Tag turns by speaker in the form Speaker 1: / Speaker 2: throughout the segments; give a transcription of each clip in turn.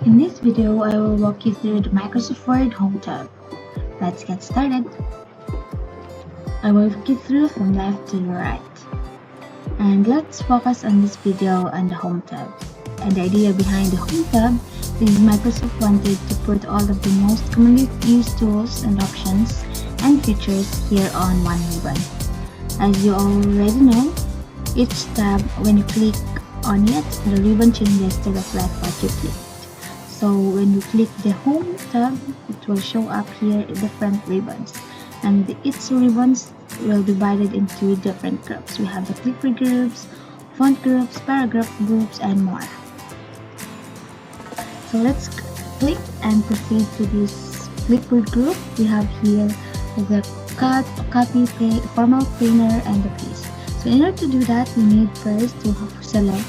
Speaker 1: In this video, I will walk you through the Microsoft Word Home tab. Let's get started. I will walk you through from left to right. And let's focus on this video on the Home tab. And the idea behind the Home tab is Microsoft wanted to put all of the most commonly used tools and options and features here on one ribbon. As you already know, each tab, when you click on it, the ribbon changes to reflect what you click. So when you click the Home tab, it will show up here different ribbons. And each ribbons will be divided into different groups. We have the clipper groups, font groups, paragraph groups, and more. So let's click and proceed to this clipboard group. We have here the cut, copy, formal planner, and the paste. So in order to do that, we need first to select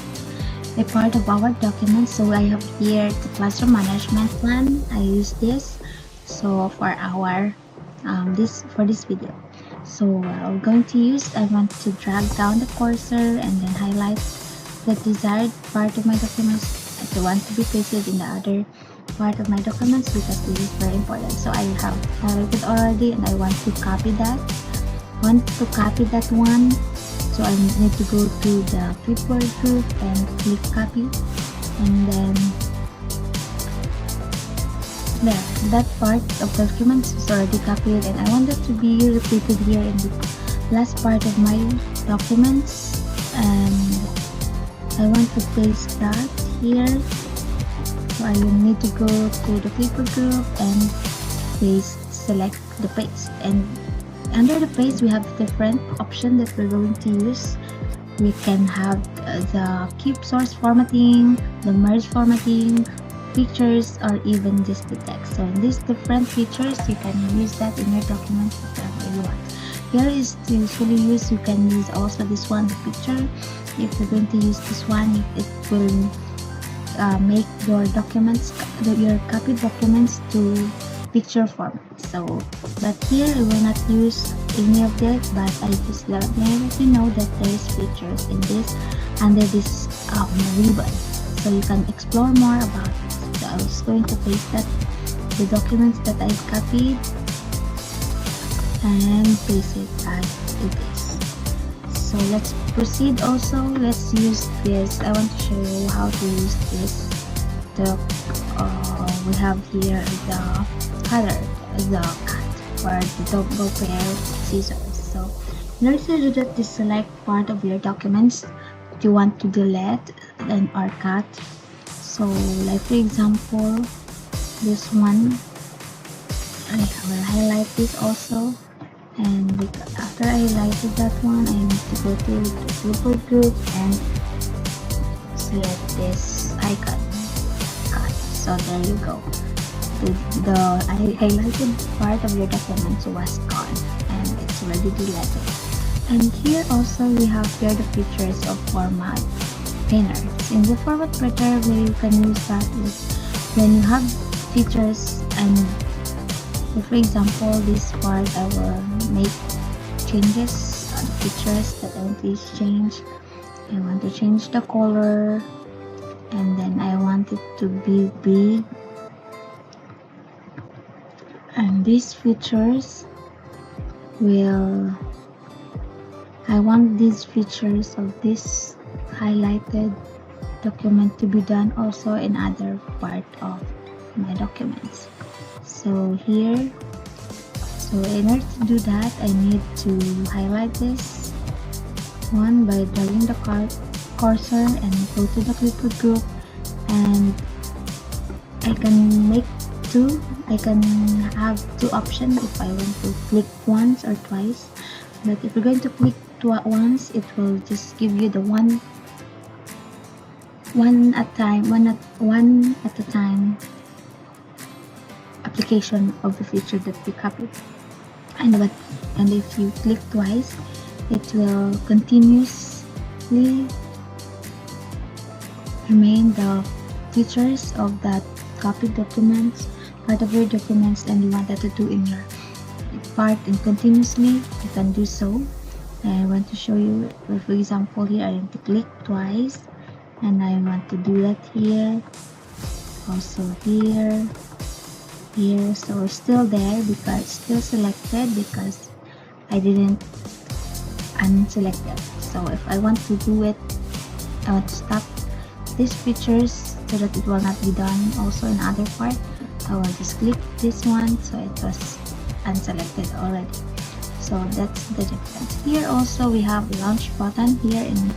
Speaker 1: a part of our document. So I have here the classroom management plan. I use this so for our this video. So I'm going to use, I want to drag down the cursor and then highlight the desired part of my documents. I want to be pasted in the other part of my documents because this is very important. So I have highlighted already and I want to copy that. One. So I need to go to the clipboard group and click copy, and then there, that part of the documents is already copied, and I want it to be repeated here in the last part of my documents, and I want to paste that here. So I will need to go to the clipboard group and select the paste, and under the paste we have different options that we're going to use. We can have the keep source formatting, the merge formatting, pictures, or even just the text. So in these different features, you can use that in your document whatever you want. Here is to usually use, you can use also this one, the picture. If you're going to use this one, it will make your documents, your copied documents to picture format. So, but here I will not use any of this, but I just let you know that there is features in this under this ribbon, so you can explore more about this. So I was going to paste that the documents that I copied and paste it as it is. So let's proceed. Also, let's use this. I want to show you how to use this. We have here the color, the cut or the double pair scissors. So in order to do that, just select part of your documents that you want to delete and or cut. So like for example, this one, I will highlight this also, and after I highlighted that one, I need to go to the clipboard group and select this icon, cut. So there you go. The highlighted part of your document was gone and it's already deleted. And here also we have here the features of format planner. In the format planner, where you can use that is when you have features, and for example this part I will make changes on features that I want to change. I want to change the color, and then I want it to be big. And these features I want these features of this highlighted document to be done also in other part of my documents. So here, so in order to do that, I need to highlight this one by dragging the cursor and go to the clipboard group, and I can have two options if I want to click once or twice. But if you're going to click once, it will just give you the one at a time application of the feature that we copied. And if you click twice, it will continuously remain the features of that copied documents, part of your documents, and you want that to do in your part and continuously, you can do so. And I want to show you, for example here I want to click twice and I want to do that here, also here, so still there because still selected because I didn't unselect it. So if I want to do it, I want to stop these features so that it will not be done also in other part. I will just click this one, so it was unselected already. So that's the difference. Here also we have launch button here in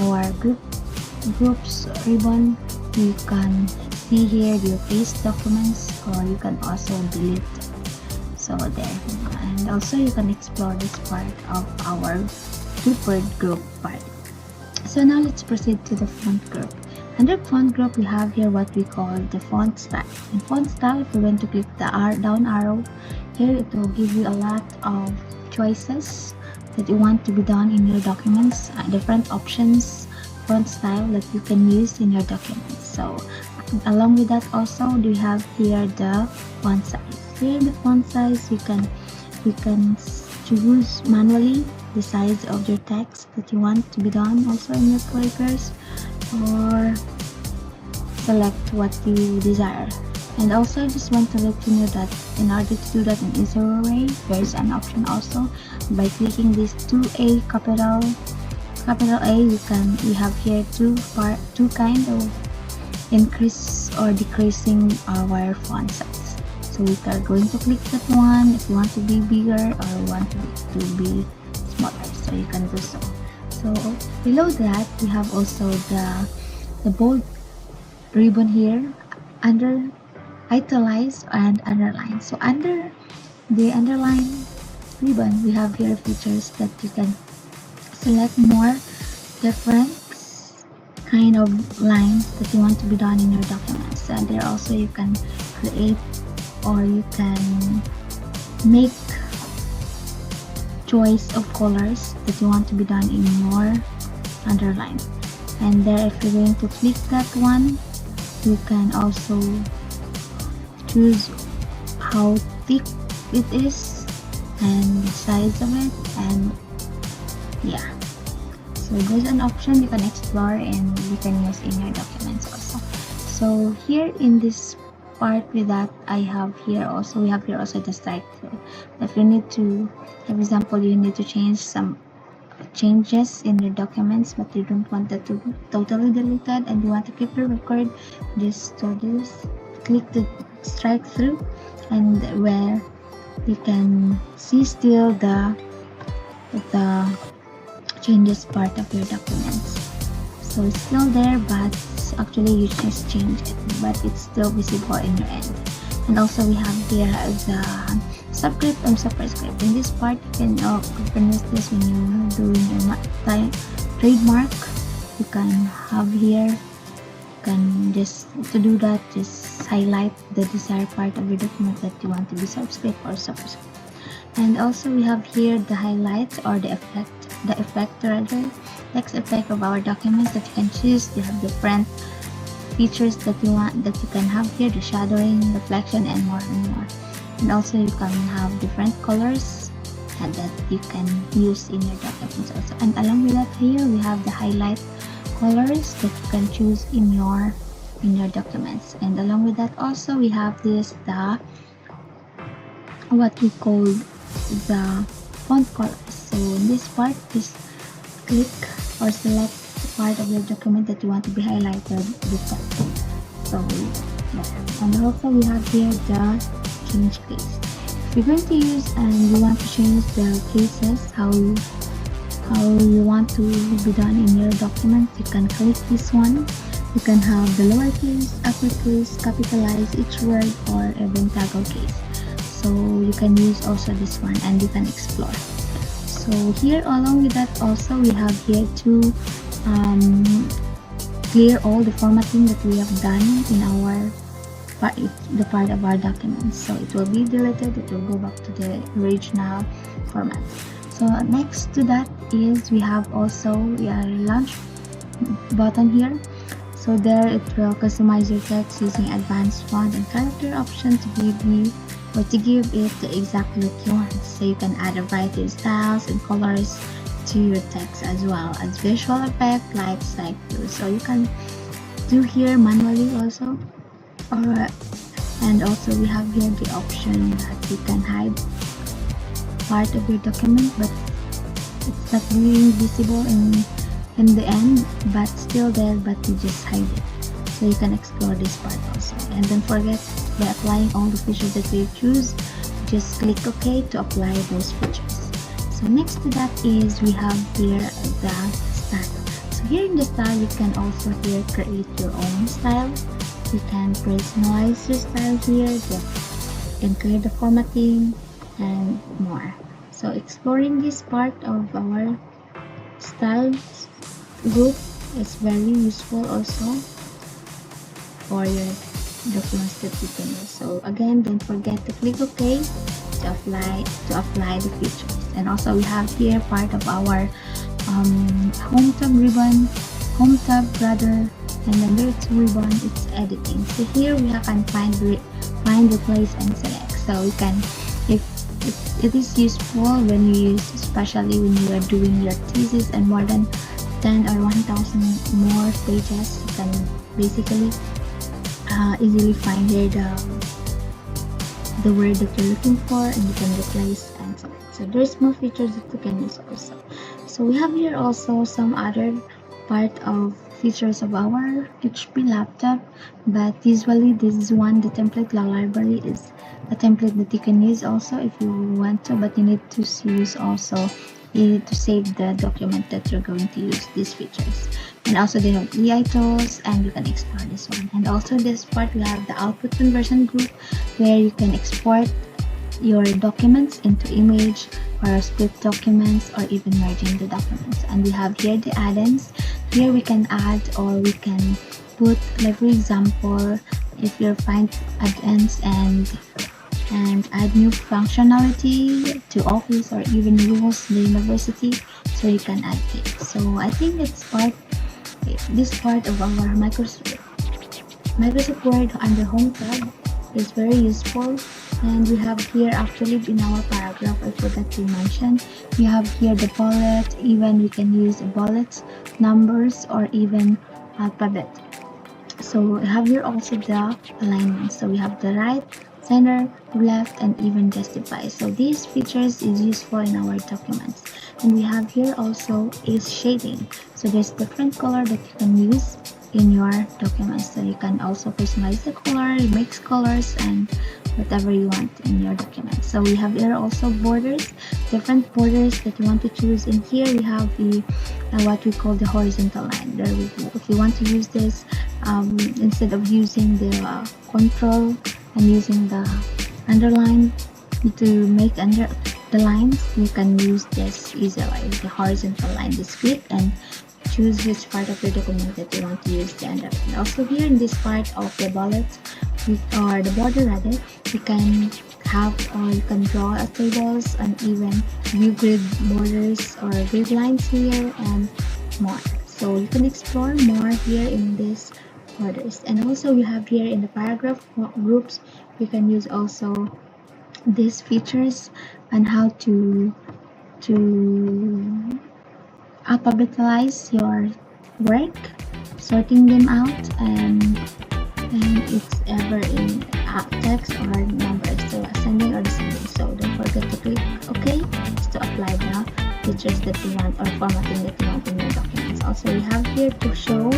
Speaker 1: our groups ribbon. You can see here your paste documents, or you can also delete. So there, and also you can explore this part of our preferred group part. So now let's proceed to the font group. Under font group, we have here what we call the font style. In font style, if you're going to click the down arrow, here it will give you a lot of choices that you want to be done in your documents, different options, font style that you can use in your documents. So along with that also, we have here the font size. Here in the font size, you can choose manually the size of your text that you want to be done also in your papers, or select what you desire. And also I just want to let you know that in order to do that in easier way, there is an option also by clicking this 2A capital A. We have here two kind of increase or decreasing our font size. So we are going to click that one if you want to be bigger or want to be smaller, so you can do so. So below that we have also the bold ribbon here under italize and underline. So under the underline ribbon, we have here features that you can select more different kind of lines that you want to be done in your documents. And there also you can create, or you can make choice of colors that you want to be done in your underline. And there, if you're going to click that one, you can also choose how thick it is and the size of it, and yeah, so there's an option you can explore and you can use in your documents also. So here in this part with that, we have here also the strike through. If you need to, for example, you need to change some changes in your documents but you don't want that to be totally deleted and you want to keep the record, just click the strike through, and where you can see still the changes part of your documents. So it's still there, but actually you just change it, but it's still visible in your end. And also we have here the subscript and superscript. In this part, you can use this when you're doing your trademark. You can have here, you can just to do that, just highlight the desired part of your document that you want to be subscript or superscript. And also we have here the highlights or the effect rather, text effect of our documents that you can choose. You have different features that you can have here, the shadowing, reflection, and more and more. And also you can have different colors that you can use in your documents also. And along with that, here we have the highlight colors that you can choose in your documents. And along with that also we have this what we call the font colors. So in this part, just click or select the part of your document that you want to be highlighted before. So yeah. And also we have here the change case. If you're going to use and you want to change the cases, how you want to be done in your document, you can click this one. You can have the lowercase, uppercase, capitalize each word, or even toggle case. So you can use also this one and you can explore. So here along with that also we have here to clear all the formatting that we have done in the part of our documents. So it will be deleted, it will go back to the original format. So next to that is we have also our launch button here. So there it will customize your text using advanced font and character option to give it the exact look you want. So you can add a variety of styles and colors to your text, as well as visual effect like slide through. So you can do here manually also, Alright, and also we have here the option that you can hide part of your document, but it's not being visible in the end, but still there, but you just hide it. So you can explore this part also. And don't forget, by applying all the features that you choose, just click OK to apply those features. So next to that is we have here the style. So here in the style, you can also here create your own style. You can personalize your style here. You can clear the formatting and more. So exploring this part of our styles group is very useful also for your documents that you can use. So again, don't forget to click OK to apply the features. And also we have here part of our home tab ribbon, home tab rather, and then there's ribbon, it's editing. So here we can find, replace, and select. So we can, if it is useful when you use, especially when you are doing your thesis and more than 10 or 1000 more pages, you can basically easily find here the word that you're looking for, and you can replace and select. So there's more features that you can use also. So we have here also some other part of features of our HP laptop, but usually this is one, the template library is a template that you can use also if you want to, but you need to use also, you need to save the document that you're going to use these features. And also they have EI tools, and you can explore this one. And also this part we have the output conversion group, where you can export your documents into image or split documents or even merging the documents. And we have here the add-ins. Here we can add, or we can put, like for example, if you find add-ins and add new functionality to Office or even rules in the university, so you can add it. So I think it's this part of our Microsoft Word under Home tab is very useful. And we have here, actually in our paragraph, I forgot to mention, we have here the bullet, even we can use bullets, numbers, or even alphabet. So we have here also the alignment. So we have the right, center, left, and even justify. So these features is useful in our documents. And we have here also is shading. So there's different color that you can use in your documents. So you can also personalize the color, mix colors, and whatever you want in your document. So we have here also borders, different borders that you want to choose. In here we have the what we call the horizontal line. There we go. If you want to use this, instead of using the control and using the underline to make under the lines, you can use this easily, the horizontal line, discrete, and choose which part of your document that you want to use the underline. Also here in this part of the bullet, or the border rather, you can have, or you can draw tables and even view grid borders or grid lines here and more. So you can explore more here in this borders. And also we have here in the paragraph groups, you can use also these features and how to alphabetize your work, sorting them out, and it's ever in text or numbers, so ascending or descending. So don't forget to click OK just to apply the features that you want or formatting that you want in your documents. Also we have here to show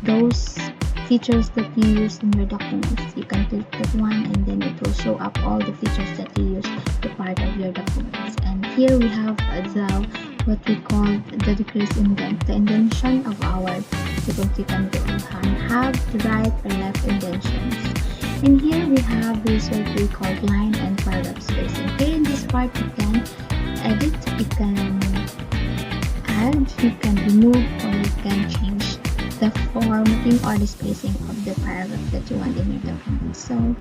Speaker 1: those features that you use in your documents. You can click that one, and then it will show up all the features that you use to part of your documents. And here we have what we call the decrease indent, the indentation of our documents. You can have the right or left indentions. And here we have this what we call line and paragraph spacing. Here in this part you can edit, you can add, you can remove, or you can change the formatting or the spacing of the paragraph that you want in your document. So